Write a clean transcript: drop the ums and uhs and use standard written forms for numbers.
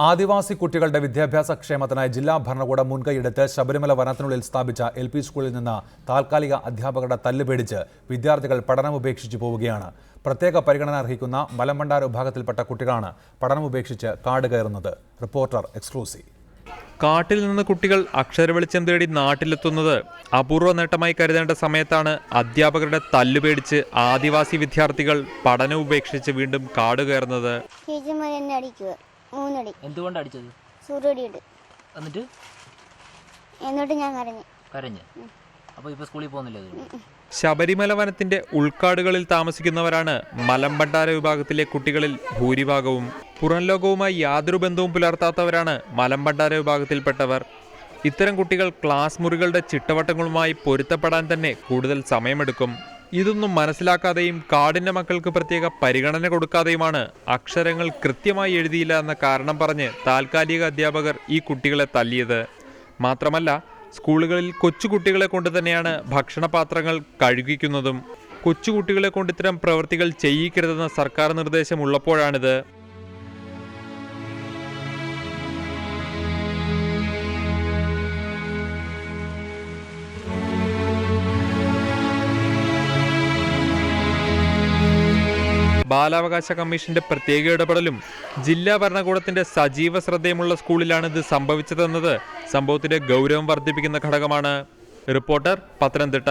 ആദിവാസി കുട്ടികളുടെ വിദ്യാഭ്യാസ ക്ഷേമത്തിനായി ജില്ലാ ഭരണകൂടം മുൻകൈയെടുത്ത് ശബരിമല വനത്തിനുള്ളിൽ സ്ഥാപിച്ച LP സ്കൂളിൽ നിന്ന് താൽക്കാലിക അധ്യാപകരുടെ തല്ലുപേടിച്ച് വിദ്യാർത്ഥികൾ പഠനമുപേക്ഷിച്ചു പോവുകയാണ്. പ്രത്യേക പരിഗണന അർഹിക്കുന്ന മലമ്പണ്ടാര വിഭാഗത്തിൽപ്പെട്ട കുട്ടികളാണ് പഠനമുപേക്ഷിച്ച് കാട് കയറുന്നത്. Reporter exclusive. കാട്ടിൽ നിന്ന് കുട്ടികൾ അക്ഷരവെളിച്ചം തേടി നാട്ടിലെത്തുന്നത് അപൂർവ നേട്ടമായി കരുതേണ്ട സമയത്താണ് അധ്യാപകരുടെ തല്ലുപേടിച്ച് ആദിവാസി വിദ്യാർത്ഥികൾ പഠനം ഉപേക്ഷിച്ച് വീണ്ടും കാട് കയറുന്നത്. എന്തുകൊണ്ട് അടിച്ചത്? എന്നിട്ട് ഞാൻ കരഞ്ഞു. അപ്പോൾ ഇപ്പോൾ സ്കൂളിൽ പോകുന്നില്ല. ശബരിമല വനത്തിന്റെ ഉൾക്കാടുകളിൽ താമസിക്കുന്നവരാണ് മലമ്പണ്ടാര വിഭാഗത്തിലെ കുട്ടികളിൽ ഭൂരിഭാഗവും. പുറം ലോകവുമായി യാതൊരു ബന്ധവും പുലർത്താത്തവരാണ് മലമ്പണ്ടാര വിഭാഗത്തിൽപ്പെട്ടവർ. ഇത്തരം കുട്ടികൾ ക്ലാസ് മുറികളുടെ ചിട്ടവട്ടങ്ങളുമായി പൊരുത്തപ്പെടാൻ തന്നെ കൂടുതൽ സമയമെടുക്കും. ഇതൊന്നും മനസ്സിലാക്കാതെയും കാടിന്റെ മക്കൾക്ക് പ്രത്യേക പരിഗണന കൊടുക്കാതെയുമാണ് അക്ഷരങ്ങൾ കൃത്യമായി എഴുതിയില്ല എന്ന കാരണം പറഞ്ഞ് താൽക്കാലിക അധ്യാപകർ ഈ കുട്ടികളെ തല്ലിയത്. മാത്രമല്ല, സ്കൂളുകളിൽ കൊച്ചുകുട്ടികളെ കൊണ്ട് തന്നെയാണ് ഭക്ഷണപാത്രങ്ങൾ കഴുകിക്കുന്നതും. കൊച്ചുകുട്ടികളെ കൊണ്ട് ഇത്തരം പ്രവൃത്തികൾ ചെയ്യിക്കരുതെന്ന സർക്കാർ നിർദ്ദേശം ഉള്ളപ്പോഴാണിത്. ബാലാവകാശ കമ്മീഷന്റെ പ്രത്യേക ഇടപെടലും ജില്ലാ ഭരണകൂടത്തിന്റെ സജീവ ശ്രദ്ധയുമുള്ള സ്കൂളിലാണ് ഇത് സംഭവിച്ചതെന്നത് സംഭവത്തിന്റെ ഗൗരവം വർദ്ധിപ്പിക്കുന്ന ഘടകമാണ്. റിപ്പോർട്ടർ, പത്തനംതിട്ട.